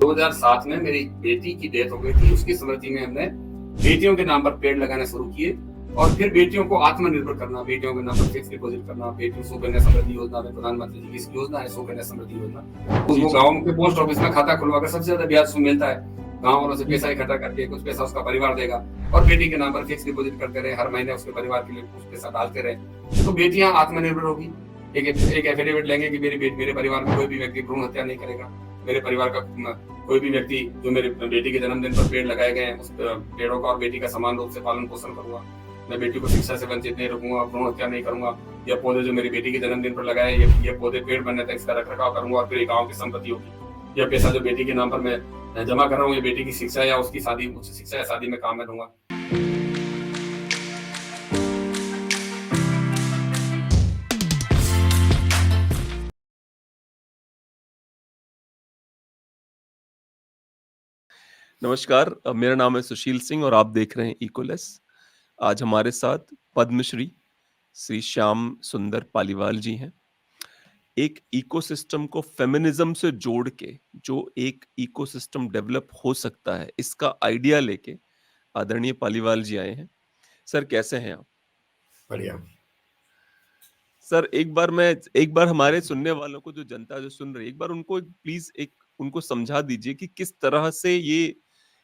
2007 में मेरी बेटी की डेथ हो गई थी। उसकी स्मृति में हमने बेटियों के नाम पर पेड़ लगाने शुरू किए और फिर बेटियों को आत्मनिर्भर करना, बेटियों के नाम पर फिक्स डिपॉजिट करना, बेटियों सुकन्या समृद्धि योजना में प्रधानमंत्री जी की योजना है सुकन्या समृद्धि योजना, उसको गाँव के पोस्ट ऑफिस में खाता खुलवाकर सबसे ज्यादा ब्याज मिलता है। गाँव वालों से पैसा इकट्ठा करके कुछ पैसा उसका परिवार देगा और बेटी के नाम पर फिक्स डिपॉजिट करते रहे, हर महीने उसके परिवार के लिए कुछ पैसा डालते रहे, तो बेटियां आत्मनिर्भर होगी। एक एफिडेविट लेंगे कि मेरे परिवार में कोई भी व्यक्ति भ्रूण हत्या नहीं करेगा, मेरे परिवार का कोई भी व्यक्ति जो मेरे बेटी के जन्मदिन पर पेड़ लगाए गए हैं उस पेड़ों का और बेटी का समान रूप से पालन पोषण करूंगा। मैं बेटी को शिक्षा से वंचित नहीं रखूंगा, भ्रूण हत्या नहीं करूंगा। यह पौधे जो मेरी बेटी के जन्मदिन पर लगाए ये पौधे पेड़ बनने तक इसका रखरखाव करूंगा और फिर गाँव की संपत्ति होगी। यह पैसा जो बेटी के नाम पर मैं जमा कर रहा हूँ, ये बेटी की शिक्षा या उसकी शादी, उच्च शिक्षा या शादी में काम में दूंगा। नमस्कार, मेरा नाम है सुशील सिंह और आप देख रहे हैं इकोलेस। आज हमारे साथ पद्मश्री श्री श्याम सुंदर पालीवाल जी हैं। एक इकोसिस्टम को फेमिनिज्म से जोड़ के जो एक इकोसिस्टम डेवलप हो सकता है, इसका आइडिया लेके आदरणीय पालीवाल जी आए हैं। सर, कैसे हैं आप? बढ़िया सर, एक बार हमारे सुनने वालों को, जो जनता जो सुन रही है, एक बार उनको प्लीज उनको समझा दीजिए कि किस तरह से ये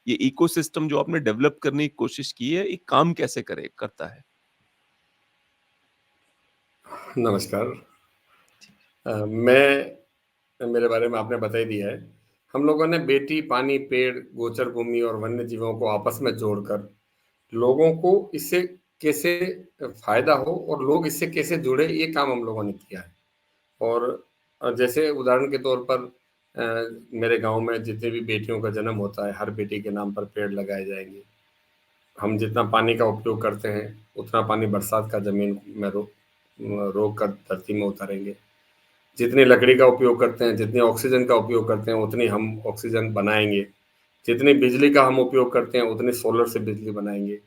इकोसिस्टम जो आपने डेवलप करने की कोशिश की है, एक काम कैसे करता है। नमस्कार। मेरे बारे में आपने बता ही दिया है। हम लोगों ने बेटी, पानी, पेड़, गोचर भूमि और वन्य जीवों को आपस में जोड़कर लोगों को इससे कैसे फायदा हो और लोग इससे कैसे जुड़े, ये काम हम लोगों ने किया है। और जैसे उदाहरण के तौर पर मेरे गांव में जितनी भी बेटियों का जन्म होता है, हर बेटी के नाम पर पेड़ लगाए जाएंगे। हम जितना पानी का उपयोग करते हैं उतना पानी बरसात का जमीन में रोक कर धरती में उतारेंगे। जितनी लकड़ी का उपयोग करते हैं, जितनी ऑक्सीजन का उपयोग करते हैं, उतनी हम ऑक्सीजन बनाएंगे। जितनी बिजली का हम उपयोग करते हैं उतनी सोलर से बिजली बनाएंगे।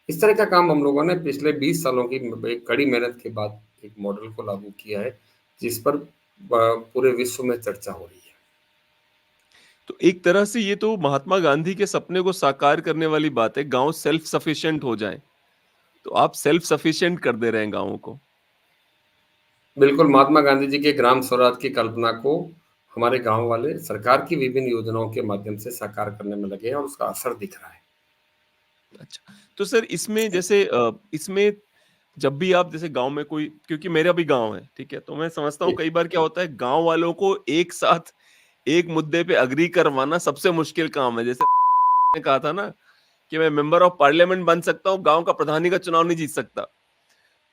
इस तरह का काम हम लोगों ने पिछले 20 सालों की एक कड़ी मेहनत के बाद एक मॉडल को लागू किया है, जिस पर पूरे विश्व में चर्चा हो रही है। तो एक तरह से ये तो महात्मा गांधी के सपने को साकार करने वाली बात है, गांव सेल्फ सफिशिएंट हो जाए। तो आप सेल्फ सफिशिएंट कर दे रहे हैं गांवों को। बिल्कुल, महात्मा गांधी जी के ग्राम स्वराज की कल्पना को हमारे गांव वाले सरकार की विभिन्न योजनाओं के माध्यम से साकार करने में लगे हैं और उसका असर दिख रहा है। अच्छा, तो सर इसमें जब भी आप जैसे गांव में कोई, क्योंकि मेरा भी गांव है, ठीक है, तो मैं समझता हूँ कई बार क्या होता है, गांव वालों को एक साथ एक मुद्दे पे अग्री करवाना सबसे मुश्किल काम है। जैसे राजनाथ सिंह ने कहा था ना कि मैं मेंबर ऑफ पार्लियामेंट बन सकता हूँ, गांव का प्रधानी का चुनाव नहीं जीत सकता।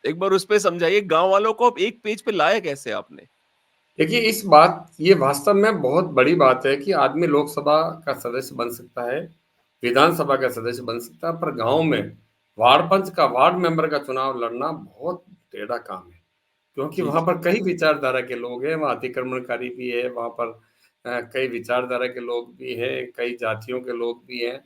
एक बार उस पे समझाइए, गांव वालों को अब एक पेज पे लाया कैसे आपने? देखिए, ये वास्तव में बहुत बड़ी बात है कि आदमी लोकसभा का सदस्य बन सकता है, विधानसभा का सदस्य बन सकता है, पर गांव में वार्ड मेंबर का चुनाव लड़ना बहुत टेढ़ा काम है। क्योंकि जी वहां जी। पर कई विचारधारा के लोग हैं, वहां अतिक्रमणकारी भी है, वहां पर कई विचारधारा के लोग भी हैं, कई जातियों के लोग भी हैं।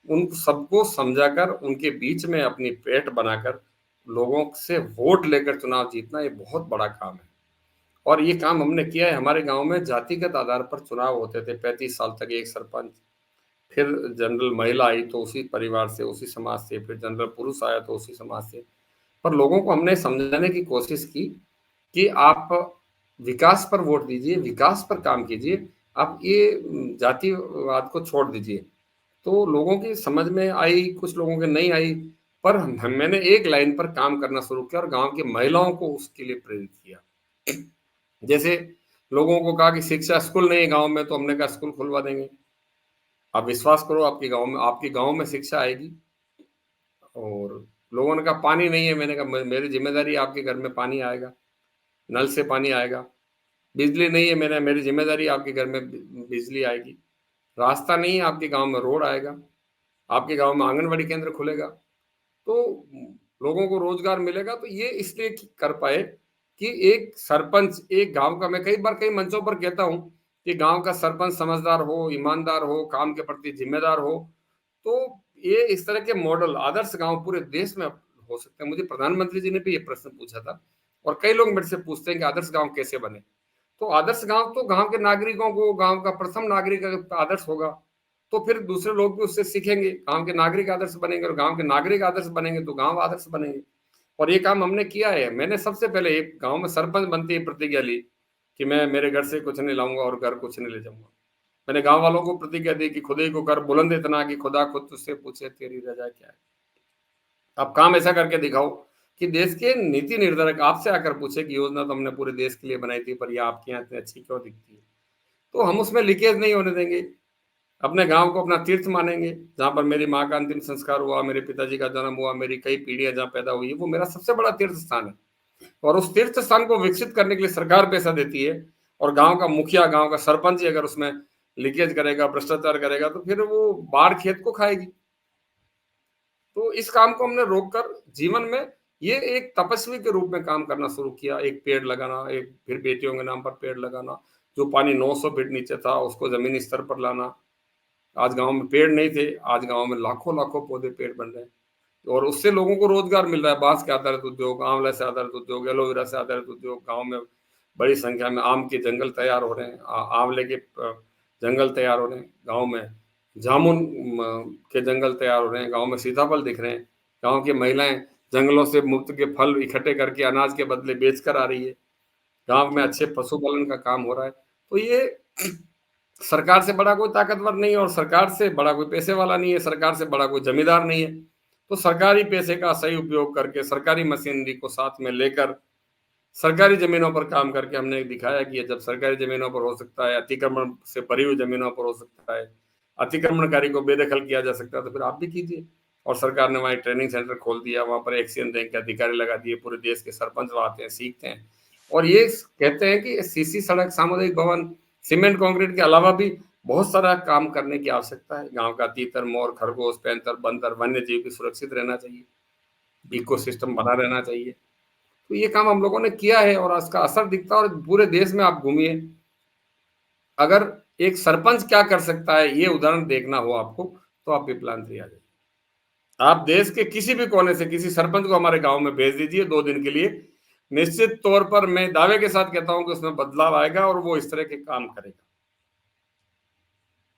उन सबको समझाकर उनके बीच में अपनी पेठ बनाकर लोगों से वोट लेकर चुनाव जीतना, ये बहुत बड़ा काम है। और ये काम हमने किया है। हमारे गांव में जातिगत आधार पर चुनाव होते थे 35 साल तक, एक सरपंच, फिर जनरल महिला आई तो उसी परिवार से, उसी समाज से, फिर जनरल पुरुष आया तो उसी समाज से। पर लोगों को हमने समझाने की कोशिश की कि आप विकास पर वोट दीजिए, विकास पर काम कीजिए, आप ये जातिवाद को छोड़ दीजिए। तो लोगों की समझ में आई, कुछ लोगों के नहीं आई, पर मैंने एक लाइन पर काम करना शुरू किया और गांव की महिलाओं को उसके लिए प्रेरित किया। जैसे लोगों को कहा कि शिक्षा, स्कूल नहीं है गांव में, तो हमने कहा स्कूल खुलवा देंगे। आप विश्वास करो, आपके गांव में शिक्षा आएगी। और लोगों ने कहा पानी नहीं है, मैंने कहा मेरी जिम्मेदारी है, आपके घर में पानी आएगा, नल से पानी आएगा। बिजली नहीं है, मेरी जिम्मेदारी, आपके घर में बिजली आएगी। रास्ता नहीं है, आपके गांव में रोड आएगा, आपके गांव में आंगनबाड़ी केंद्र खुलेगा, तो लोगों को रोजगार मिलेगा। तो ये इसलिए कर पाए कि एक सरपंच, एक गांव का, मैं कई बार कई मंचों पर कहता हूं कि गांव का सरपंच समझदार हो, ईमानदार हो, काम के प्रति जिम्मेदार हो, तो ये इस तरह के मॉडल, आदर्श गांव पूरे देश में हो सकते हैं। मुझे प्रधानमंत्री जी ने भी ये प्रश्न पूछा था और कई लोग मेरे से पूछते हैं कि आदर्श गांव कैसे बने। तो आदर्श गांव तो गांव के नागरिकों को, गांव का प्रथम नागरिक अगर आदर्श होगा तो फिर दूसरे लोग भी उससे सीखेंगे, गांव के नागरिक आदर्श बनेंगे, और गांव के नागरिक आदर्श बनेंगे तो गांव आदर्श बनेंगे। और ये काम हमने किया है। मैंने सबसे पहले एक गांव में सरपंच बनते ही प्रतिज्ञा ली कि मैं मेरे घर से कुछ नहीं लाऊंगा और घर कुछ नहीं ले जाऊंगा। मैंने गांव वालों को प्रतिज्ञा दी कि खुद ही को कर बुलंद इतना कि खुदा खुद तुझसे पूछे तेरी रजा क्या है। आप काम ऐसा करके दिखाओ कि देश के नीति निर्धारक आपसे आकर पूछे कि योजना तो हमने पूरे देश के लिए बनाई थी, पर यह आपके यहाँ इतनी अच्छी क्यों दिखती है। तो हम उसमें लीकेज नहीं होने देंगे। अपने गांव को अपना तीर्थ मानेंगे, जहां पर मेरी माँ का अंतिम संस्कार हुआ, मेरे पिताजी का जन्म हुआ, मेरी कई पीढ़ियां जहां पैदा हुई, वो मेरा सबसे बड़ा तीर्थ स्थान है। और उस तीर्थ स्थान को विकसित करने के लिए सरकार पैसा देती है, और गांव का मुखिया, गांव का सरपंच ही अगर उसमें लीकेज करेगा, भ्रष्टाचार करेगा, तो फिर वो बाढ़ खेत को खाएगी। तो इस काम को हमने रोककर जीवन में ये एक तपस्वी के रूप में काम करना शुरू किया। एक पेड़ लगाना, एक फिर बेटियों के नाम पर पेड़ लगाना, जो पानी 900 फीट नीचे था उसको जमीनी स्तर पर लाना। आज गांव में पेड़ नहीं थे, आज गांव में लाखों लाखों पौधे पेड़ बन रहे हैं, और उससे लोगों को रोजगार मिल रहा है। बांस के आधारित उद्योग, आंवला से आधारित उद्योग, एलोवेरा से आधारित उद्योग। गांव में बड़ी संख्या में आम के जंगल तैयार हो रहे हैं, आंवले के जंगल तैयार हो रहे हैं गांव में, जामुन के जंगल तैयार हो रहे हैं गांव में, सीताफल दिख रहे हैं। गांव की महिलाएं जंगलों से मुफ्त के फल इकट्ठे करके अनाज के बदले बेच कर आ रही है। गांव में अच्छे पशुपालन का काम हो रहा है। तो ये सरकार से बड़ा कोई ताकतवर नहीं है, और सरकार से बड़ा कोई पैसे वाला नहीं है, सरकार से बड़ा कोई जमींदार नहीं है। तो सरकारी पैसे का सही उपयोग करके, सरकारी मशीनरी को साथ में लेकर, सरकारी जमीनों पर काम करके हमने दिखाया कि जब सरकारी जमीनों पर हो सकता है, अतिक्रमण से भरी हुई जमीनों पर हो सकता है, अतिक्रमणकारी को बेदखल किया जा सकता है, तो फिर आप भी कीजिए। और सरकार ने वहाँ ट्रेनिंग सेंटर खोल दिया, वहाँ पर एक्सियन रैंक के अधिकारी लगा दिए, पूरे देश के सरपंच वहाँ आते हैं, सीखते हैं। और ये कहते हैं कि सीसी सड़क, सामुदायिक भवन, सीमेंट कंक्रीट के अलावा भी बहुत सारा काम करने की आवश्यकता है। गांव का तीतर, मोर, खरगोश, पैंतर, बंदर, वन्य जीव भी सुरक्षित रहना चाहिए, इकोसिस्टम बना रहना चाहिए। तो ये काम हम लोगों ने किया है, और उसका असर दिखता है। और पूरे देश में आप घूमिए, अगर एक सरपंच क्या कर सकता है ये उदाहरण देखना हो आपको, तो आप विप्लांतरी आ जाइए। आप देश के किसी भी कोने से किसी सरपंच को हमारे गांव में भेज दीजिए 2 दिन के लिए, निश्चित तौर पर मैं दावे के साथ कहता हूं कि उसमें बदलाव आएगा और वो इस तरह के काम करेगा।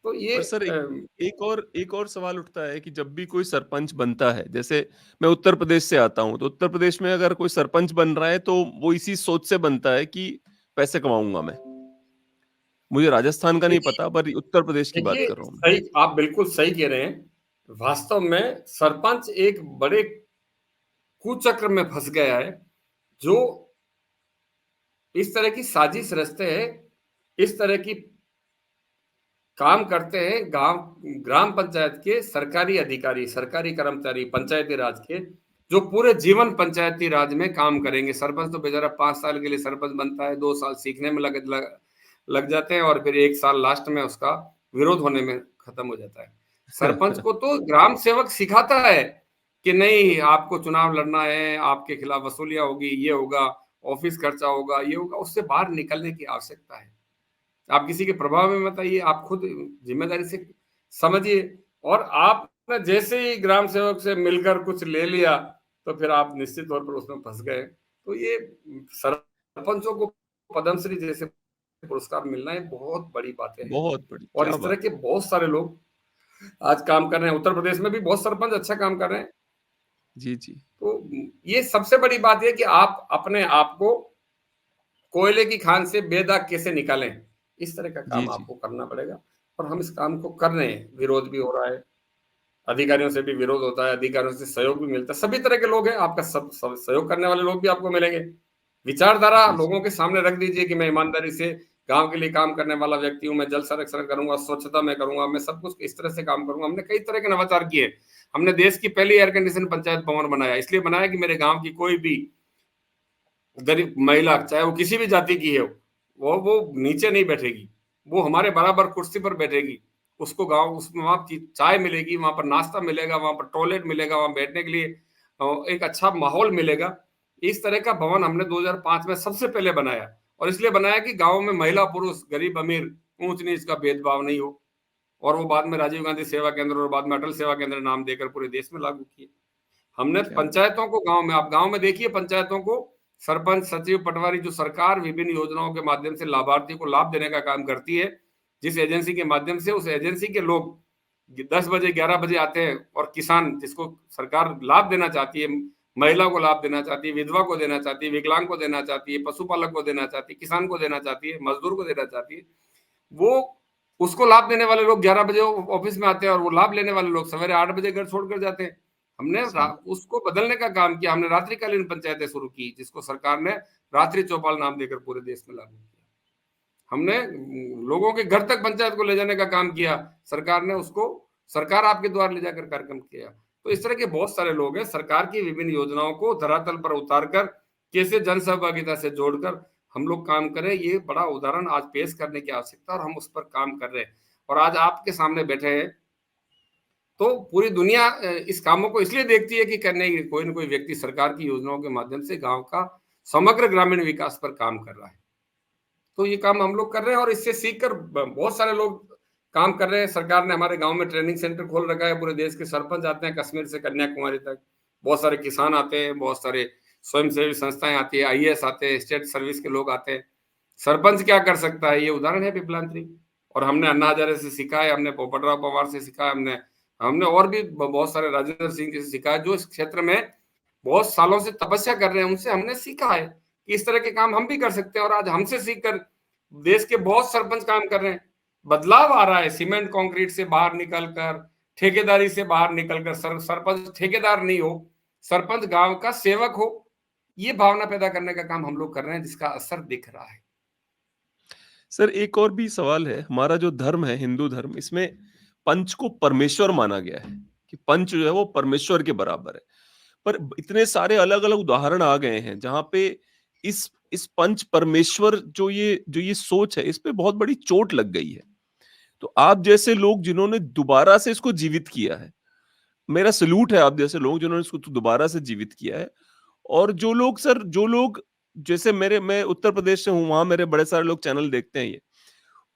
तो ये पर सर एक और सवाल उठता है कि जब भी कोई सरपंच बनता है, जैसे मैं उत्तर प्रदेश से आता हूँ, तो उत्तर प्रदेश में अगर कोई सरपंच बन रहा है तो वो इसी सोच से बनता है कि पैसे कमाऊंगा मैं। मुझे राजस्थान का नहीं देखिए पता, पर उत्तर प्रदेश की बात देखिए कर रहा हूँ मैं। सही, आप बिल्कुल सही कह रहे हैं। वास्तव में सरपंच एक बड़े कुचक्र में फंस गया है, जो इस तरह की साजिश रचते हैं, इस तरह की काम करते हैं। गांव ग्राम पंचायत के सरकारी अधिकारी, सरकारी कर्मचारी, पंचायती राज के, जो पूरे जीवन पंचायती राज में काम करेंगे। सरपंच तो बेचारा 5 साल के लिए सरपंच बनता है, 2 साल सीखने में लग जाते हैं, और फिर 1 साल लास्ट में उसका विरोध होने में खत्म हो जाता है। सरपंच को तो ग्राम सेवक सिखाता है कि नहीं, आपको चुनाव लड़ना है, आपके खिलाफ वसूलियां होगी, ये होगा, ऑफिस खर्चा होगा, ये होगा। उससे बाहर निकलने की आवश्यकता है। आप किसी के प्रभाव में मत आइए, आप खुद जिम्मेदारी से समझिए। और आप जैसे ही ग्राम सेवक से मिलकर कुछ ले लिया, तो फिर आप निश्चित तौर पर उसमें फंस गए। तो ये सरपंचों को पद्मश्री जैसे पुरस्कार मिलना है बहुत बड़ी बात है। बहुत बड़ी, और क्या इस तरह बात के बहुत सारे लोग आज काम कर रहे हैं। उत्तर प्रदेश में भी बहुत सरपंच अच्छा काम कर रहे हैं। है। जी, जी। तो ये सबसे बड़ी बात है कि आप अपने आप को कोयले की खान से बेदाग कैसे निकालें, इस तरह का जी, काम जी। आपको करना पड़ेगा। और हम इस काम को कर रहे हैं। विरोध भी हो रहा है, अधिकारियों से भी विरोध होता है, अधिकारियों से सहयोग भी मिलता है। सभी तरह के लोग हैं, आपका सब सहयोग करने वाले लोग भी आपको मिलेंगे। विचारधारा जी, जी। लोगों के सामने रख दीजिए कि मैं ईमानदारी से गांव के लिए काम करने वाला व्यक्ति हूं, मैं जल संरक्षण करूंगा, स्वच्छता में करूंगा, मैं सब कुछ इस तरह से काम करूंगा। हमने कई तरह के नवाचार किए। हमने देश की पहली एयर कंडीशन पंचायत भवन बनाया, इसलिए बनाया कि मेरे गांव की कोई भी गरीब महिला, चाहे वो किसी भी जाति की है, वो नीचे नहीं बैठेगी, वो हमारे बराबर कुर्सी पर बैठेगी। उसको गांव, उसमें वहां की चाय मिलेगी, वहां पर नाश्ता मिलेगा, वहां पर टॉयलेट मिलेगा, वहां बैठने के लिए एक अच्छा माहौल मिलेगा। इस तरह का भवन हमने 2005 में सबसे पहले बनाया। और इसलिए बनाया कि गांव में महिला पुरुष, गरीब अमीर, ऊंच नीच का भेदभाव नहीं हो। और वो बाद में राजीव गांधी सेवा केंद्र और बाद में अटल सेवा केंद्र नाम देकर पूरे देश में लागू किए। हमने क्या बात! पंचायतों को गांव में, आप गांव में देखिए पंचायतों को, सरपंच, सचिव, पटवारी, जो सरकार विभिन्न योजनाओं के माध्यम से लाभार्थियों को लाभ देने का काम करती है, जिस एजेंसी के माध्यम से, उस एजेंसी के लोग 10 बजे 11 बजे आते हैं, और किसान जिसको सरकार लाभ देना चाहती है, महिला को लाभ देना चाहती है, विधवा को देना चाहती है, विकलांग को देना चाहती है, पशुपालक को देना चाहती है, किसान को देना चाहती है, मजदूर को देना चाहती है, वो उसको लाभ देने वाले लोग 11 बजे ऑफिस में आते हैं, और वो लाभ लेने वाले लोग सवेरे 8 बजे घर छोड़कर जाते हैं। हमने उसको बदलने का काम किया। हमने रात्रिकालीन पंचायतें शुरू की, जिसको सरकार ने रात्रि चौपाल नाम देकर पूरे देश में लागू किया। हमने लोगों के घर तक पंचायत को ले जाने का काम किया, सरकार ने उसको सरकार आपके द्वार ले जाकर कार्यक्रम किया। तो इस तरह के बहुत सारे लोग हैं। सरकार की विभिन्न योजनाओं को धरातल पर उतारकर कैसे जन सहभागिता से जोड़कर हम लोग काम करें, ये बड़ा उदाहरण आज पेश करने की आवश्यकता, और हम उस पर काम कर रहे हैं। और आज आपके सामने बैठे हैं तो पूरी दुनिया इस कामों को इसलिए देखती है कि करने कोई न कोई व्यक्ति सरकार की योजनाओं के माध्यम से गांव का समग्र ग्रामीण विकास पर काम कर रहा है। तो ये काम हम लोग कर रहे हैं, और इससे सीखकर बहुत सारे लोग काम कर रहे हैं। सरकार ने हमारे गांव में ट्रेनिंग सेंटर खोल रखा है। पूरे देश के सरपंच आते हैं, कश्मीर से कन्याकुमारी तक। बहुत सारे किसान आते हैं, बहुत सारे स्वयंसेवी संस्थाएं आती है, आईएएस आते हैं, स्टेट सर्विस के लोग आते हैं। सरपंच क्या कर सकता है, ये उदाहरण है पिपलांत्री। और हमने अन्ना हजारे से सीखा है, हमने पोपटराव पवार से सीखा है, हमने और भी बहुत सारे राजेंद्र सिंह से सीखा है, जो इस क्षेत्र में बहुत सालों से तपस्या कर रहे हैं। उनसे हमने सीखा है कि इस तरह के काम हम भी कर सकते हैं, और आज हमसे सीखकर देश के बहुत सरपंच काम कर रहे हैं। बदलाव आ रहा है। सीमेंट कंक्रीट से बाहर निकलकर, ठेकेदारी से बाहर निकलकर, सरपंच ठेकेदार नहीं हो, सरपंच गांव का सेवक हो, ये भावना पैदा करने का काम हम लोग कर रहे हैं, जिसका असर दिख रहा है। सर एक और भी सवाल है, हमारा जो धर्म है हिंदू धर्म, इसमें पंच को परमेश्वर माना गया है कि पंच जो है वो परमेश्वर के बराबर है। पर इतने सारे अलग अलग उदाहरण आ गए हैं जहां पे इस पंच परमेश्वर जो ये सोच है, इस पे बहुत बड़ी चोट लग गई है। तो आप जैसे लोग जिन्होंने दोबारा से इसको जीवित किया है, मेरा सल्यूट है आप जैसे लोग जिन्होंने इसको दोबारा से जीवित किया है। और जो लोग जैसे मैं उत्तर प्रदेश से हूं, वहां मेरे बड़े सारे लोग चैनल देखते हैं ये,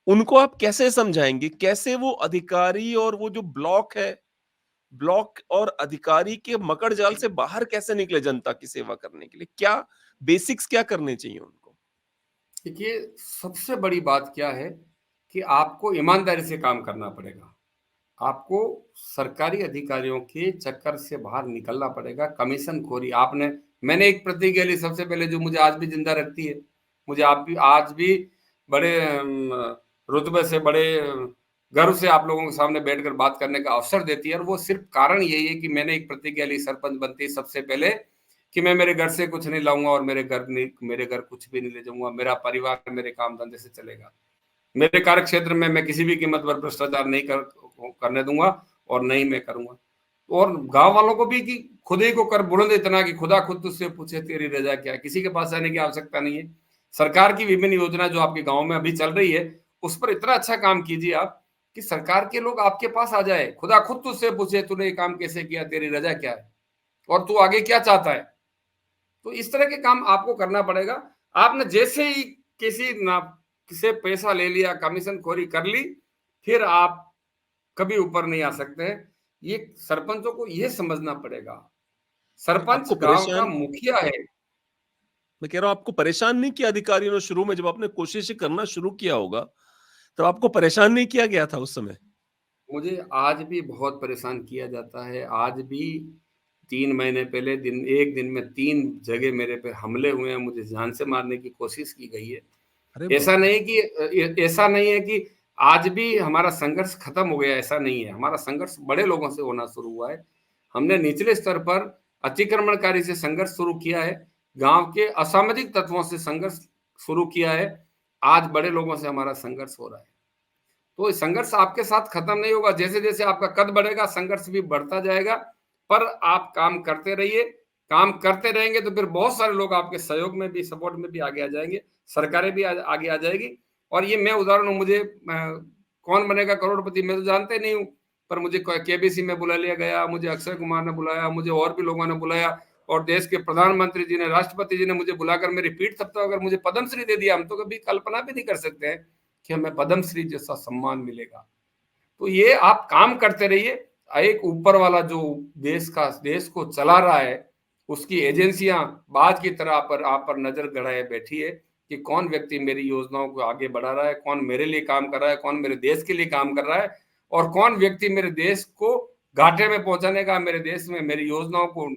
उनको आप कैसे समझाएंगे, कैसे वो अधिकारी और वो जो ब्लॉक और अधिकारी के मकड़ जाल से बाहर कैसे निकले जनता की सेवा करने के लिए? क्या बेसिक्स क्या करने चाहिए उनको? देखिए, सबसे बड़ी बात क्या है कि आपको ईमानदारी से काम करना पड़ेगा। आपको सरकारी अधिकारियों के चक्कर से बाहर निकलना पड़ेगा। कमीशनखोरी मैंने एक प्रतिज्ञा ली सबसे पहले, जो मुझे आज भी जिंदा रखती है। मुझे आज भी बड़े रुतबे से, बड़े गर्व से आप लोगों के सामने बैठकर बात करने का अवसर देती है। और वो सिर्फ कारण यही है कि मैंने एक प्रतिज्ञा ली सरपंच बनते सबसे पहले, कि मैं मेरे घर से कुछ नहीं लाऊंगा, और मेरे घर कुछ भी नहीं ले जाऊंगा। मेरा परिवार मेरे काम धंधे से चलेगा। मेरे कार्य क्षेत्र में मैं किसी भी कीमत पर भ्रष्टाचार नहीं करने दूंगा, और नहीं मैं करूंगा। और गांव वालों को भी कि खुद ही को कर बुलंद इतना कि खुदा खुद तुझसे पूछे तेरी रजा क्या है। किसी के पास जाने की आवश्यकता नहीं है। सरकार की विभिन्न योजना जो आपके गांव में अभी चल रही है, उस पर इतना अच्छा काम कीजिए आप कि सरकार के लोग आपके पास आ जाए, खुदा खुद तुझसे पूछे तूने ये काम कैसे किया, तेरी रजा क्या है, और तू आगे क्या चाहता है। तो इस तरह के काम आपको करना पड़ेगा। आपने जैसे ही किसी पैसा ले लिया, कमीशन खोरी कर ली, फिर आप कभी ऊपर नहीं आ सकते हैं। ये सरपंचों को ये समझना पड़ेगा। सरपंच आपको गांव का परेशान मुखिया है। मैं कह रहा हूं, आपको परेशान नहीं किया अधिकारियों ने शुरू में, जब आपने कोशिश करना शुरू किया होगा, तो आपको परेशान नहीं किया गया था उस समय? मुझे आज भी बहुत परेशान किया जाता है। आज भी 3 महीने पहले एक दिन में 3 जगह मेरे पे हमले हुए हैं। मुझे जान से मारने की कोशिश की गई है। अरे ऐसा बाप रे! नहीं कि ऐसा नहीं है कि आज भी हमारा संघर्ष खत्म हो गया, ऐसा नहीं है। हमारा संघर्ष बड़े लोगों से होना शुरू हुआ है। हमने निचले स्तर पर अतिक्रमणकारी से संघर्ष शुरू किया है, गांव के असामाजिक तत्वों से संघर्ष शुरू किया है। आज बड़े लोगों से हमारा संघर्ष हो रहा है। तो संघर्ष आपके साथ खत्म नहीं होगा। जैसे जैसे आपका कद बढ़ेगा, संघर्ष भी बढ़ता जाएगा। पर आप काम करते रहिए। काम करते रहेंगे तो फिर बहुत सारे लोग आपके सहयोग में भी, सपोर्ट में भी आगे आ जाएंगे। सरकारें भी आगे आ जाएगी। और ये मैं उदाहरण हूँ। मुझे कौन बनेगा करोड़पति मैं तो जानते नहीं हूँ, पर मुझे केबीसी में बुला लिया गया, मुझे अक्षय कुमार ने बुलाया, मुझे और भी लोगों ने बुलाया, और देश के प्रधानमंत्री जी ने, राष्ट्रपति जी ने मुझे बुलाकर मेरी पीठ थपथपाकर मुझे पद्मश्री दे दिया। हम तो कभी कल्पना भी नहीं कर सकते हैं कि हमें पद्मश्री जैसा सम्मान मिलेगा। तो ये आप काम करते रहिए। एक ऊपर वाला जो देश को चला रहा है, उसकी एजेंसियां बाज की तरह आप पर नजर गड़ाए बैठी है कि कौन व्यक्ति मेरी योजनाओं को आगे बढ़ा रहा है, कौन मेरे लिए काम कर रहा है, कौन मेरे देश के लिए काम कर रहा है, और कौन व्यक्ति मेरे देश को घाटे में पहुंचाने का, मेरे देश में मेरी योजनाओं को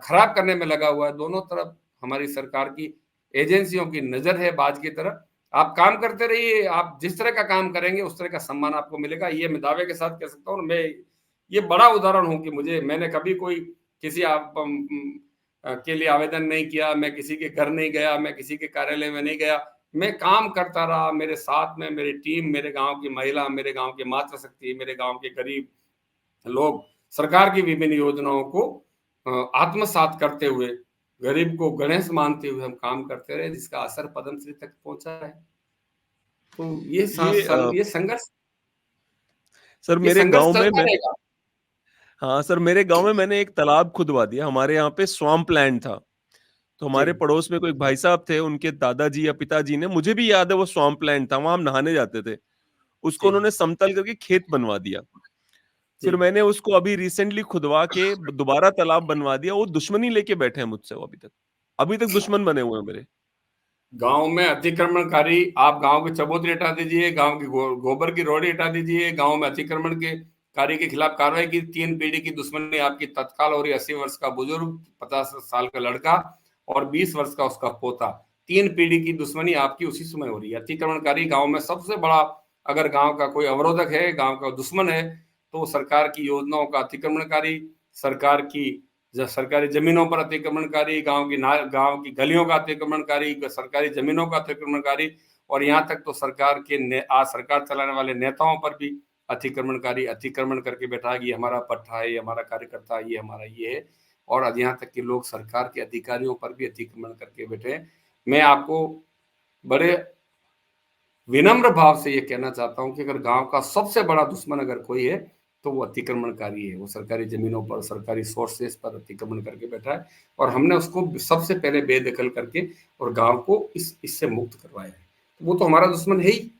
खराब करने में लगा हुआ है। दोनों तरफ हमारी सरकार की एजेंसियों की नजर है बाज की तरह। आप काम करते रहिए, आप जिस तरह का काम करेंगे उस तरह का सम्मान आपको मिलेगा, ये मैं दावे के साथ कह सकता हूँ। मैं ये बड़ा उदाहरण हूं कि मैंने कभी कोई किसी के लिए आवेदन नहीं किया, मैं किसी के घर नहीं गया, मैं किसी के कार्यालय में नहीं गया, मैं काम करता रहा। मेरे साथ में मेरी टीम, मेरे गांव की महिला, मेरे गांव की मातृशक्ति, मेरे गांव के गरीब लोग सरकार की विभिन्न योजनाओं को आत्मसात करते हुए, गरीब को गणेश मानते हुए हम काम करते रहे, जिसका असर पद्मश्री तक पहुंचा है। तो ये संघर्ष, सर ये मेरे संघर्ष गांव में चलता मैंने रहेगा। हाँ सर, मेरे गांव में मैंने एक तालाब खुदवा दिया। हमारे यहाँ पे स्वैम्प लैंड था, तो जी हमारे पड़ोस में कोई भाई साहब थे, उनके दादाजी या पिताजी ने, मुझे भी याद है वो स्वैम्प लैंड था, वहां हम नहाने जाते थे, उसको जी उन्होंने समतल करके खेत बनवा दिया। जी। फिर मैंने उसको अभी रिसेंटली खुदवा के दोबारा तालाब बनवा दिया। वो दुश्मनी लेके बैठे हैं मुझसे, वो अभी तक दुश्मन बने हुए हैं मेरे। गांव में अतिक्रमणकारी, आप गांव की चबूतरी हटा दीजिए, गांव की गोबर की रोड़ी हटा दीजिए, गांव में अतिक्रमण के कार्य के खिलाफ कार्रवाई की, 3 पीढ़ी की दुश्मनी आपकी तत्काल हो रही है। 80 वर्ष का बुजुर्ग, 50 साल का लड़का और 20 वर्ष का उसका पोता, 3 पीढ़ी की दुश्मनी आपकी उसी समय हो रही है। अतिक्रमणकारी गांव में सबसे बड़ा, अगर गांव का कोई अवरोधक है, गांव का दुश्मन है, तो सरकार की योजनाओं का अतिक्रमणकारी, सरकार की सरकारी जमीनों पर अतिक्रमणकारी, गांव की गलियों का अतिक्रमणकारी, सरकारी जमीनों का अतिक्रमणकारी, और यहाँ तक तो आज सरकार चलाने वाले नेताओं पर भी अतिक्रमणकारी अतिक्रमण करके बैठा है। ये हमारा पट्टा है, ये हमारा कार्यकर्ता है, ये हमारा ये है। और यहाँ तक कि लोग सरकार के अधिकारियों पर भी अतिक्रमण करके बैठे हैं। मैं आपको बड़े विनम्र भाव से ये कहना चाहता हूं कि अगर गांव का सबसे बड़ा दुश्मन अगर कोई है, तो वो अतिक्रमणकारी है। वो सरकारी जमीनों पर, सरकारी सोर्सेस पर अतिक्रमण करके बैठा है, और हमने उसको सबसे पहले बेदखल करके और गांव को इससे मुक्त करवाया है। तो वो तो हमारा दुश्मन है ही।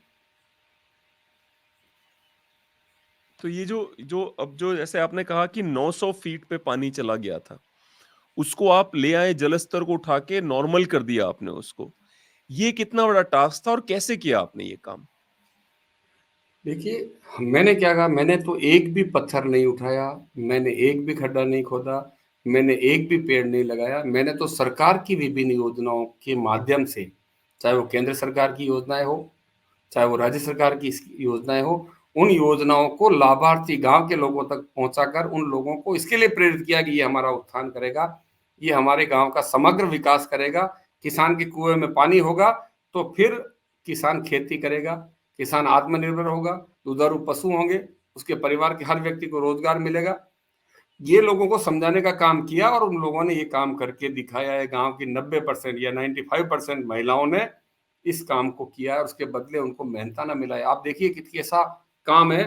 तो ये जो जो अब जो जैसे आपने कहा कि 900 फीट पे पानी चला गया था, उसको आप ले आए, जल स्तर को उठा के नॉर्मल कर दिया आपने उसको। ये कितना बड़ा टास्क था और कैसे किया आपने ये काम? देखिए, मैंने क्या कहा, मैंने तो एक भी पत्थर नहीं उठाया, मैंने एक भी खड्डा नहीं खोदा, मैंने एक भी पेड़ नहीं लगाया। मैंने तो सरकार की विभिन्न योजनाओं के माध्यम से, चाहे वो केंद्र सरकार की योजनाएं हो, चाहे वो राज्य सरकार की योजनाएं हो, उन योजनाओं को लाभार्थी गांव के लोगों तक पहुंचाकर उन लोगों को इसके लिए प्रेरित किया कि ये हमारा उत्थान करेगा, ये हमारे गांव का समग्र विकास करेगा। किसान के कुएं में पानी होगा तो फिर किसान खेती करेगा, किसान आत्मनिर्भर होगा, दुधारू पशु होंगे, उसके परिवार के हर व्यक्ति को रोजगार मिलेगा। ये लोगों को समझाने का काम किया, और उन लोगों ने ये काम करके दिखाया है। गांव की 90% या 95% महिलाओं ने इस काम को किया है, और उसके बदले उनको मेहनताना मिला है। आप देखिए कि कैसा काम है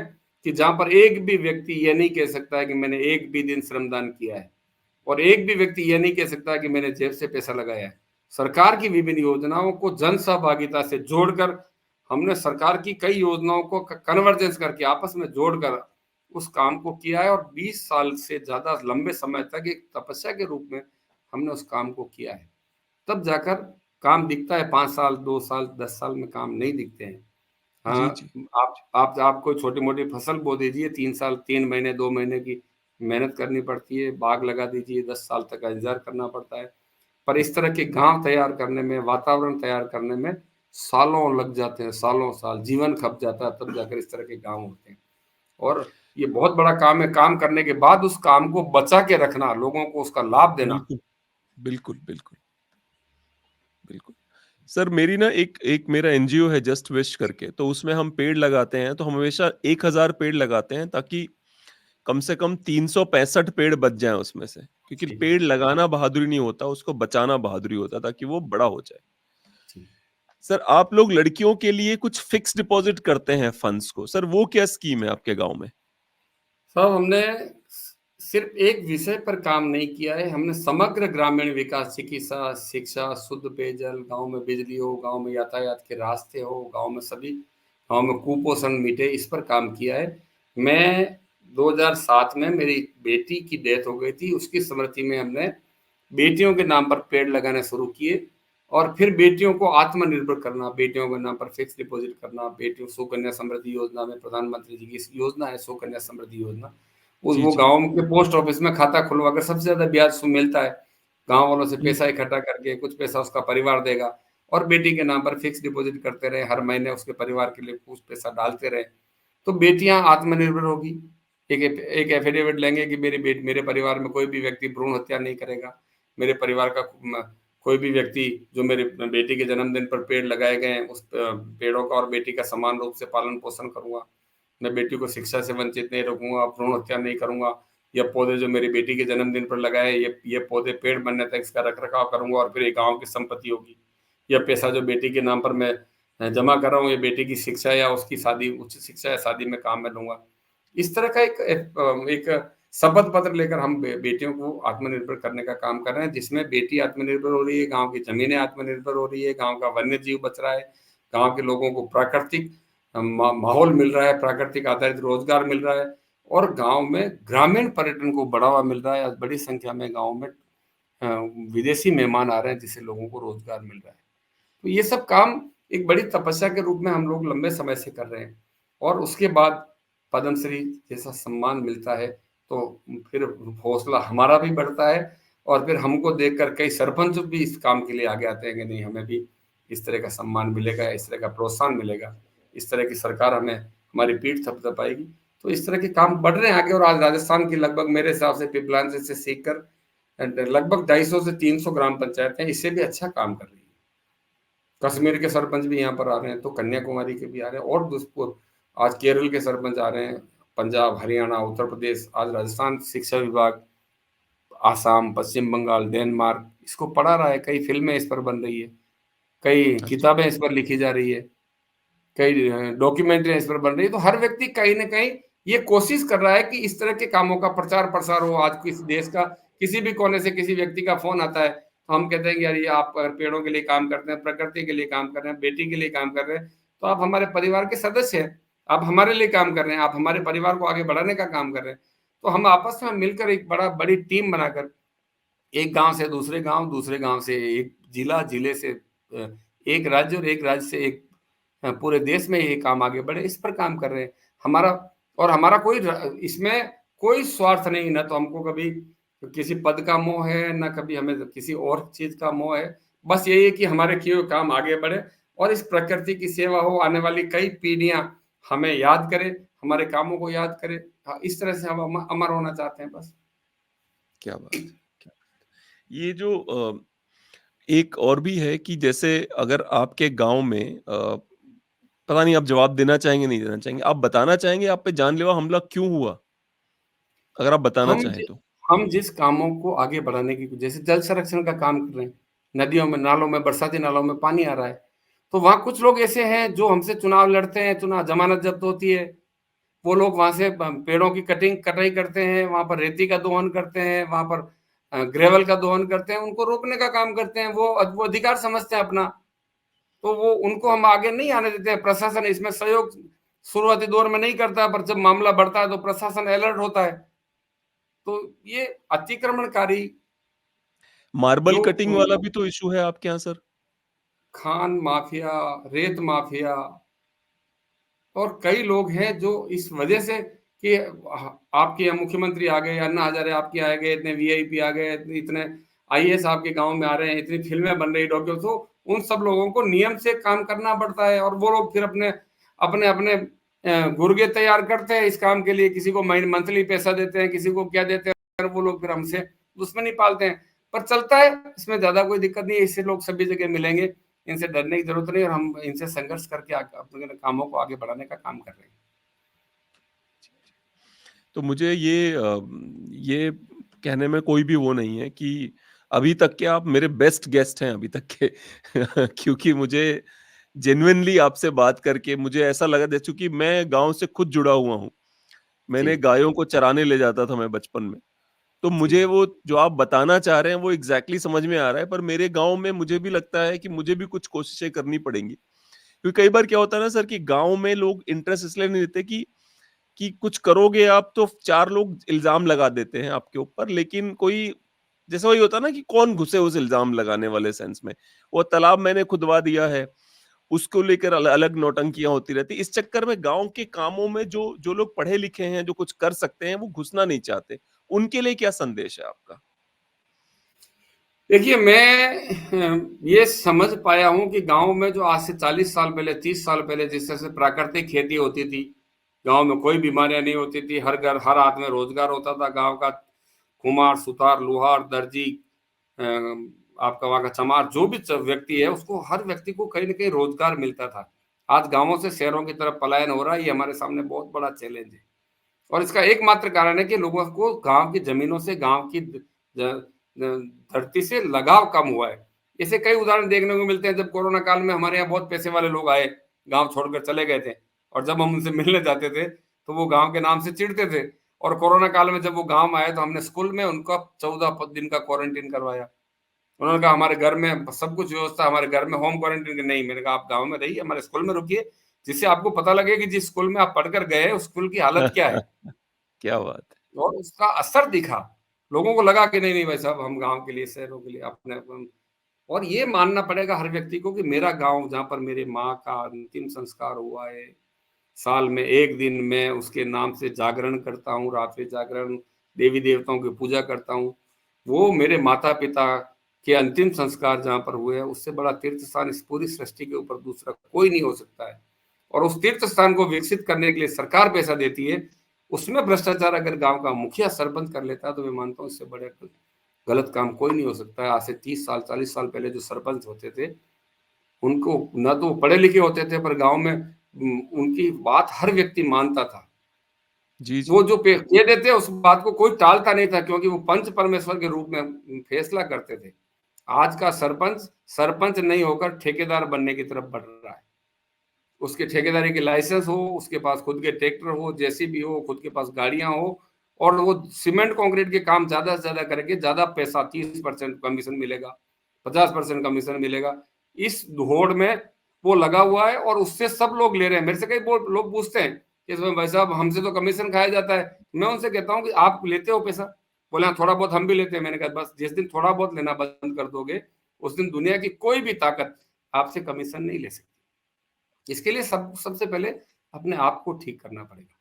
कि जहां पर एक भी व्यक्ति ये नहीं कह सकता है कि मैंने एक भी दिन श्रमदान किया है, और एक भी व्यक्ति ये नहीं कह सकता कि मैंने जेब से पैसा लगाया है। सरकार की विभिन्न योजनाओं को जन सहभागिता से जोड़कर, हमने सरकार की कई योजनाओं को कन्वर्जेंस करके आपस में जोड़कर उस काम को किया है, और 20 साल से ज्यादा लंबे समय तक एक तपस्या के रूप में हमने उस काम को किया है। तब जाकर काम दिखता है। 5 साल, 2 साल, 10 साल में काम नहीं दिखते हैं। जी हाँ, जी। आप कोई छोटी मोटी फसल बो दीजिए, 3 साल, 3 महीने, 2 महीने की मेहनत करनी पड़ती है। बाग लगा दीजिए, 10 साल तक का इंतजार करना पड़ता है। पर इस तरह के गांव तैयार करने में, वातावरण तैयार करने में सालों लग जाते हैं, सालों साल जीवन खप जाता है, तब जाकर इस तरह के गांव होते हैं। और ये बहुत बड़ा काम है। काम करने के बाद उस काम को बचा के रखना, लोगों को उसका लाभ देना। बिल्कुल बिल्कुल बिल्कुल बिल्कुल। सर मेरी ना एक एक मेरा एनजीओ है जस्ट विश करके, तो उसमें हम पेड़ लगाते हैं, तो हम हमेशा 1000 पेड़ लगाते हैं, ताकि कम से कम 365 पेड़ बच जाएं उसमें से। क्योंकि जी पेड़ लगाना बहादुरी नहीं होता, उसको बचाना बहादुरी होता है, ताकि वो बड़ा हो जाए। जी। सर आप लोग लड़कियों के लिए कुछ फिक्स डिपॉजिट करते हैं फंड्स को, सर वो क्या स्कीम है आपके गांव में? साहब, हमने सिर्फ एक विषय पर काम नहीं किया है, हमने समग्र ग्रामीण विकास, चिकित्सा, शिक्षा, शुद्ध पेयजल, गांव में बिजली हो, गांव में यातायात के रास्ते हो, गांव में कुपोषण मिटे, इस पर काम किया है। मैं 2007 में मेरी बेटी की डेथ हो गई थी, उसकी स्मृति में हमने बेटियों के नाम पर पेड़ लगाने शुरू किए और फिर बेटियों को आत्मनिर्भर करना, बेटियों के नाम पर फिक्स डिपॉजिट करना, बेटियों सुकन्या समृद्धि योजना में प्रधानमंत्री जी की योजना है सुकन्या समृद्धि योजना, उस जी, वो जी। गाँव के पोस्ट ऑफिस में खाता खुलवाकर सबसे ज़्यादा ब्याज मिलता है। गाँव वालों से हुँ, पैसा इकट्ठा करके कुछ पैसा उसका परिवार देगा और बेटी के नाम पर फिक्स डिपॉजिट करते रहे, हर महीने उसके परिवार के लिए कुछ पैसा डालते रहे, तो बेटियाँ आत्मनिर्भर होगी। एक एफिडेविट लेंगे कि मेरे परिवार में कोई भी व्यक्ति भ्रूण हत्या नहीं करेगा। मेरे परिवार का कोई भी व्यक्ति जो मेरे बेटी के जन्मदिन पर पेड़ लगाए गए हैं, उस पेड़ों का और बेटी का समान रूप से पालन-पोषण करूँगा। मैं बेटी को शिक्षा से वंचित नहीं रखूँगा, भ्रूण हत्या नहीं करूँगा। ये पौधे जो मेरी बेटी के जन्मदिन पर लगाए, ये पौधे पेड़ बनने तक इसका रख-रखाव करूँगा और फिर ये गाँव की संपत्ति होगी। यह पैसा जो बेटी के नाम पर मैं जमा कर रहा हूँ, ये बेटी की शिक्षा या उसकी शादी, उच्च शिक्षा या शादी में काम में लूँगा। इस तरह का एक शपथ पत्र लेकर हम बेटियों को आत्मनिर्भर करने का काम कर रहे हैं, जिसमें बेटी आत्मनिर्भर हो रही है, गाँव की ज़मीनें आत्मनिर्भर हो रही है, गाँव का वन्य जीव बच रहा है, गाँव के लोगों को प्राकृतिक माहौल मिल रहा है, प्राकृतिक आधारित रोज़गार मिल रहा है और गाँव में ग्रामीण पर्यटन को बढ़ावा मिल रहा है। आज बड़ी संख्या में गाँव में अ, विदेशी मेहमान आ रहे हैं, जिससे लोगों को रोज़गार मिल रहा है। तो ये सब काम एक बड़ी तपस्या के रूप में हम लोग लंबे समय से कर रहे हैं और उसके बाद पद्मश्री जैसा सम्मान मिलता है, तो फिर हौसला हमारा भी बढ़ता है और फिर हमको देखकर कई सरपंच भी इस काम के लिए आगे आते हैं कि नहीं, हमें भी इस तरह का सम्मान मिलेगा, इस तरह का प्रोत्साहन मिलेगा, इस तरह की सरकार हमें हमारी पीठ थपथपाएगी। तो इस तरह के काम बढ़ रहे हैं आगे और आज राजस्थान की लगभग मेरे हिसाब से पिपलांचल से सीखकर लगभग 250 से 300 ग्राम पंचायतें इससे भी अच्छा काम कर रही है। कश्मीर के सरपंच भी यहाँ पर आ रहे हैं, तो कन्याकुमारी के भी आ रहे हैं और दुष्पुर आज केरल के सरपंच आ रहे हैं, पंजाब, हरियाणा, उत्तर प्रदेश, आज राजस्थान शिक्षा विभाग, आसाम, पश्चिम बंगाल, डेनमार्क इसको पढ़ा रहा है, कई फ़िल्में इस पर बन रही है, कई अच्छा। किताबें इस पर लिखी जा रही है, कई डॉक्यूमेंट्रियाँ इस पर बन रही है, तो हर व्यक्ति कहीं न कहीं ये कोशिश कर रहा है कि इस तरह के कामों का प्रचार-प्रसार हो। आज किसी देश का किसी भी कोने से किसी व्यक्ति का फ़ोन आता है, तो हम कहते हैं कि यार ये आप अगर पेड़ों के लिए काम करते हैं, प्रकृति के लिए काम कर रहे हैं, बेटी के लिए काम कर रहे हैं, तो आप हमारे परिवार के सदस्य हैं। आप हमारे लिए काम कर रहे हैं, आप हमारे परिवार को आगे बढ़ाने का काम कर रहे हैं। तो हम आपस में मिलकर एक बड़ी टीम बनाकर एक गाँव से दूसरे गाँव से एक जिला, जिले से एक राज्य और एक राज्य से एक पूरे देश में ये काम आगे बढ़े, इस पर काम कर रहे हैं। हमारा हमारा कोई इसमें कोई स्वार्थ नहीं, ना तो हमको कभी किसी पद का मोह है, ना कभी हमें किसी और चीज़ का मोह है। बस यही है कि हमारे किए हुए काम आगे बढ़े और इस प्रकृति की सेवा हो, आने वाली कई पीढ़ियाँ हमें याद करें, हमारे कामों को याद करें। इस तरह से हम अमर होना चाहते हैं बस। क्या बात है! क्या ये जो एक और भी है कि जैसे अगर आपके गाँव में पता नहीं आप जवाब देना चाहेंगे, नहीं देना चाहेंगे। आप बताना चाहेंगे आप पे जानलेवा हमला क्यों हुआ? अगर आप बताना हम चाहें जि तो? हम जिस कामों को आगे बढ़ाने की जैसे जल संरक्षण का काम कर रहे हैं, नदियों में, नालों में, बरसाती नालों में पानी आ रहा है, तो वहाँ कुछ लोग ऐसे हैं जो हमसे चुनाव लड़ते हैं, चुनाव जमानत जब्त होती है, वो लोग वहाँ से पेड़ों की कटाई करते हैं, वहाँ पर रेती का दोहन करते हैं, वहाँ पर ग्रेवल का दोहन करते हैं, उनको रोकने का काम करते हैं, वो अधिकार समझते हैं अपना, तो वो उनको हम आगे नहीं आने देते हैं। प्रशासन इसमें सहयोग शुरुआती दौर में नहीं करता, पर जब मामला बढ़ता है तो प्रशासन अलर्ट होता है। तो ये अतिक्रमणकारी मार्बल जो कटिंग वाला भी तो इश्यू है आपके यहाँ सर? खान माफिया, रेत माफिया और कई लोग हैं जो इस वजह से कि आपके यहाँ मुख्यमंत्री आ गए, अन्ना हजारे आपके आ गए, इतने वीआईपी आ गए, इतने आईएएस आपके गांव में आ रहे हैं, इतनी फिल्में बन रही डॉक्टर, तो उन सब लोगों को नियम से काम करना पड़ता है और वो लोग फिर अपने अपने अपने गुर्गे तैयार करते हैं इस काम के लिए, किसी को मंथली पैसा देते हैं, किसी को क्या देते हैं, वो लोग फिर हमसे दुश्मनी पालते हैं, पर चलता है, इसमें ज्यादा कोई दिक्कत नहीं है, इससे लोग सभी जगह मिलेंगे, इनसे डरने की जरूरत नहीं और हम इनसे संघर्ष करके अपने कामों को आगे बढ़ाने का काम कर रहे हैं। तो मुझे ये कहने में कोई भी वो नहीं है कि अभी तक के आप मेरे बेस्ट गेस्ट हैं अभी तक के क्योंकि मुझे जेन्युइनली आपसे बात करके मुझे ऐसा लगा जैसे चूँकि मैं गाँव से खुद जुड़ा हुआ हूँ। जी, मैंने गायों को चराने ले जाता था मैं बचपन में। तो जी, मुझे वो जो आप बताना चाह रहे हैं वो एग्ज़ैक्टली समझ में आ रहा है, पर मेरे गाँव में मुझे भी लगता है कि मुझे भी कुछ कोशिशें करनी पड़ेंगी। क्योंकि कई बार क्या होता है ना सर कि गाँव में लोग इंटरेस्ट इसलिए नहीं लेते कि कुछ करोगे आप तो 4 लोग इल्ज़ाम लगा देते हैं आपके ऊपर, लेकिन कोई जैसे वही होता है ना कि कौन घुसे उस इल्जाम लगाने वाले सेंस में। वो तालाब मैंने खुदवा दिया है, उसको लेकर अलग नौटंकियां होती रहती। इस चक्कर में गांव के कामों में जो जो लोग पढ़े लिखे हैं, जो कुछ कर सकते हैं, वो घुसना नहीं चाहते। उनके लिए क्या संदेश है आपका? देखिए, मैं ये समझ पाया हूँ कि गाँव में जो आज से 40 साल पहले, 30 साल पहले जिस तरह से प्राकृतिक खेती होती थी, गाँव में कोई बीमारियाँ नहीं होती थी, हर घर, हर हाथ में रोजगार होता था, गाँव का कुम्हार, सुतार, लोहार, दर्जी, अ, आपका वहाँ का चमार, जो भी व्यक्ति है, उसको, हर व्यक्ति को कहीं न कहीं रोजगार मिलता था। आज गाँवों से शहरों की तरफ पलायन हो रहा है, ये हमारे सामने बहुत बड़ा चैलेंज है। और इसका एकमात्र कारण है कि लोगों को गाँव की ज़मीनों से, गाँव की ज धरती से लगाव कम हुआ है। ऐसे कई उदाहरण देखने को मिलते हैं, जब कोरोना काल में हमारे यहाँ बहुत पैसे वाले लोग आए, गाँव छोड़कर चले गए थे, और जब हम उनसे मिलने जाते थे, तो वो गाँव के नाम से चिढ़ते थे। और कोरोना काल में जब वो गाँव आए, तो हमने स्कूल में उनका 14 प दिन का क्वारंटीन करवाया। उन्होंने कहा हमारे घर में सब कुछ व्यवस्था, हमारे घर में होम क्वारंटीन। नहीं, मैंने कहा आप गाँव में रहिए, हमारे स्कूल में रुकिए, जिससे आपको पता लगे कि जिस स्कूल में आप पढ़कर गए, उस स्कूल की हालत क्या है। क्या बात है! और उसका असर दिखा। लोगों को लगा कि नहीं, नहीं भाई साहब, हम गाँव के लिए, शहरों के लिए अपने अपन। और ये मानना पड़ेगा हर व्यक्ति को कि मेरा गाँव, जहाँ पर मेरे माँ का अंतिम संस्कार हुआ है, साल में 1 दिन मैं उसके नाम से जागरण करता हूँ, रात्रि जागरण, देवी-देवताओं की पूजा करता हूँ। वो मेरे माता-पिता के अंतिम संस्कार जहाँ पर हुए हैं, उससे बड़ा तीर्थ स्थान इस पूरी सृष्टि के ऊपर दूसरा कोई नहीं हो सकता है। और उस तीर्थ स्थान को विकसित करने के लिए सरकार पैसा देती है, उसमें भ्रष्टाचार अगर गाँव का मुखिया सरपंच कर लेता है, तो मैं मानता हूँ इससे बड़े गलत काम कोई नहीं हो सकता है। आज से 30 साल, 40 साल पहले जो सरपंच होते थे, उनको ना तो पढ़े लिखे होते थे, पर गाँव में उनकी बात हर व्यक्ति मानता था। जी, जी। वो जो कह देते, उस बात को कोई टालता नहीं था, क्योंकि वो पंच परमेश्वर के रूप में फैसला करते थे। आज का सरपंच, सरपंच नहीं होकर ठेकेदार बनने की तरफ बढ़ रहा है। उसके ठेकेदारी के लाइसेंस हो, उसके पास खुद के ट्रैक्टर हो, जेसीबी हो, खुद के पास गाड़ियाँ हो, और वो सीमेंट कंक्रीट के काम ज़्यादा से ज़्यादा करके ज़्यादा पैसा, 30% कमीशन मिलेगा, 50% कमीशन मिलेगा। इस होड़ में वो लगा हुआ है, और उससे सब लोग ले रहे हैं। मेरे से कई लोग पूछते हैं कि इसमें भाई साहब, हमसे तो कमीशन खाया जाता है। मैं उनसे कहता हूँ कि आप लेते हो पैसा? बोले हाँ, थोड़ा बहुत हम भी लेते हैं। मैंने कहा बस, जिस दिन थोड़ा बहुत लेना बंद कर दोगे, उस दिन दुनिया की कोई भी ताकत आपसे कमीशन नहीं ले सकती। इसके लिए सबसे पहले अपने आप को ठीक करना पड़ेगा।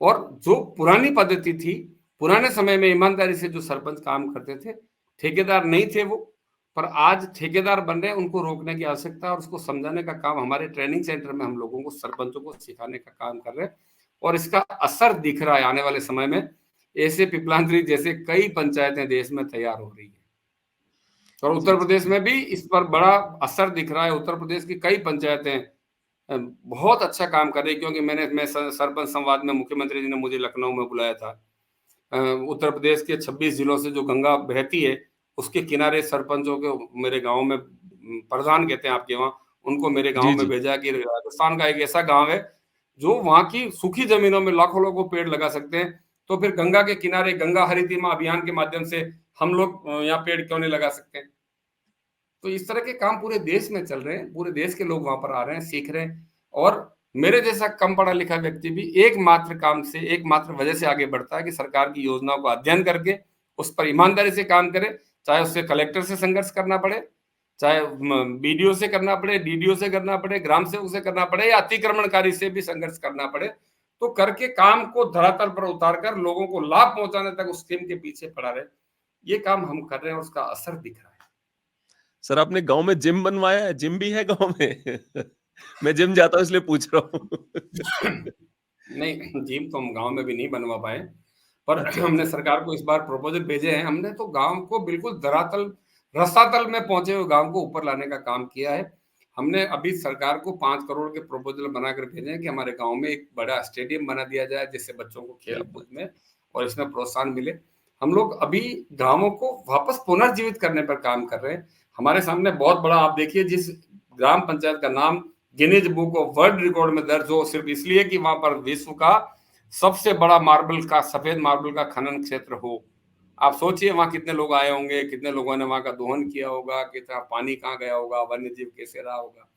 और जो पुरानी पद्धति थी, पुराने समय में ईमानदारी से जो सरपंच काम करते थे, ठेकेदार नहीं थे वो, पर आज ठेकेदार बन रहे हैं, उनको रोकने की आवश्यकता है, और उसको समझाने का काम हमारे ट्रेनिंग सेंटर में हम लोगों को, सरपंचों को सिखाने का काम कर रहे हैं। और इसका असर दिख रहा है आने वाले समय में। ऐसे पिपलांतरी जैसे कई पंचायतें देश में तैयार हो रही है, और जी, उत्तर जी, प्रदेश जी। में भी इस पर बड़ा असर दिख रहा है। उत्तर प्रदेश की कई पंचायतें बहुत अच्छा काम कर रही है, क्योंकि मैं सरपंच संवाद में मुख्यमंत्री जी ने मुझे लखनऊ में बुलाया था। अ, उत्तर प्रदेश के 26 जिलों से जो गंगा बहती है, उसके किनारे सरपंचों को मेरे गाँव में, प्रधान कहते हैं आपके वहाँ, उनको मेरे गाँव जी, में जी। भेजा कि राजस्थान का एक ऐसा गाँव है, जो वहाँ की सूखी ज़मीनों में लाखों लोगों पेड़ लगा सकते हैं। तो फिर गंगा के किनारे गंगा हरितिमा अभियान के माध्यम से हम लोग यहाँ पेड़ क्यों नहीं लगा सकते? तो इस तरह के काम पूरे देश में चल रहे हैं, पूरे देश के लोग वहाँ पर आ रहे हैं, सीख रहे हैं। और मेरे जैसा कम पढ़ा लिखा व्यक्ति भी एकमात्र काम से, एकमात्र वजह से आगे बढ़ता है कि सरकार की योजनाओं का अध्ययन करके उस पर ईमानदारी से काम करे, चाहे उससे कलेक्टर से संघर्ष करना पड़े, चाहे बीडीओ से करना पड़े, डीडीओ से करना पड़े, ग्राम सेवक से करना पड़े, या अतिक्रमणकारी से भी संघर्ष करना पड़े, तो करके काम को धरातल पर उतार कर लोगों को लाभ पहुंचाने तक उस स्कीम के पीछे पड़ा रहे। ये काम हम कर रहे हैं, और उसका असर दिख रहा है। सर, आपने गाँव में जिम बनवाया है? जिम भी है गाँव में? मैं जिम जाता हूँ इसलिए पूछ रहा हूँ। नहीं, जिम तो हम गाँव में भी नहीं बनवा पाए, पर अच्छा, हमने अच्छा। सरकार को इस बार प्रपोज़ल भेजे हैं। हमने तो गाँव को बिल्कुल धरातल, रसातल में पहुँचे हुए गाँव को ऊपर लाने का काम किया है। हमने अभी सरकार को 5 करोड़ के प्रपोज़ल बनाकर भेजे हैं कि हमारे गाँव में एक बड़ा स्टेडियम बना दिया जाए, जिससे बच्चों को क्या खेल-कूद बात! में और इसमें प्रोत्साहन मिले। हम लोग अभी गाँवों को वापस पुनर्जीवित करने पर काम कर रहे हैं। हमारे सामने बहुत बड़ा, आप देखिए, जिस ग्राम पंचायत का नाम Guinness book of world record में दर्ज हो, सिर्फ इसलिए कि वहां पर विश्व का सबसे बड़ा मार्बल का, सफेद मार्बल का खनन क्षेत्र हो। आप सोचिए वहां कितने लोग आए होंगे, कितने लोगों ने वहां का दोहन किया होगा, कितना पानी कहाँ गया होगा, वन्य जीव कैसे रहा होगा।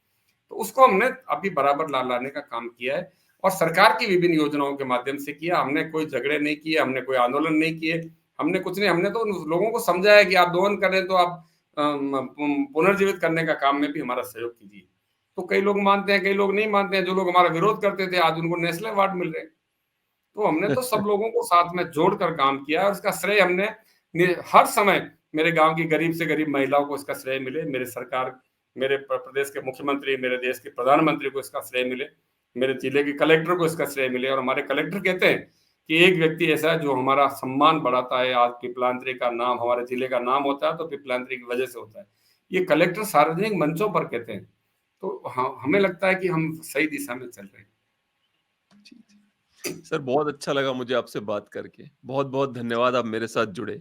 तो उसको हमने अभी बराबर ला लाने का काम किया है, और सरकार की विभिन्न योजनाओं के माध्यम से किया। हमने कोई झगड़े नहीं किए, हमने कोई आंदोलन नहीं किए। हमने कुछ नहीं, हमने तो उन लोगों को समझाया कि आप दोहन करें तो आप पुनर्जीवित करने का काम में भी हमारा सहयोग कीजिए। तो कई लोग मानते हैं, कई लोग नहीं मानते हैं। जो लोग हमारा विरोध करते थे, आज उनको नेशनल अवार्ड मिल रहे हैं। तो हमने तो सब लोगों को साथ में जोड़कर काम किया, और इसका श्रेय हमने हर समय मेरे गांव की गरीब से गरीब महिलाओं को इसका श्रेय मिले, मेरे सरकार, मेरे प्रदेश के मुख्यमंत्री, मेरे देश के प्रधानमंत्री को इसका श्रेय मिले, मेरे जिले के कलेक्टर को इसका श्रेय मिले। और हमारे कलेक्टर कहते हैं कि एक व्यक्ति ऐसा है जो हमारा सम्मान बढ़ाता है। आज पिपलांत्री का नाम, हमारे जिले का नाम होता है तो पिपलांत्री की वजह से होता है। ये कलेक्टर सार्वजनिक मंचों पर कहते हैं। तो हमें लगता है कि हम सही दिशा में चल रहे हैं। जी, जी। सर बहुत अच्छा लगा मुझे आपसे बात करके। बहुत-बहुत धन्यवाद आप मेरे साथ जुड़े।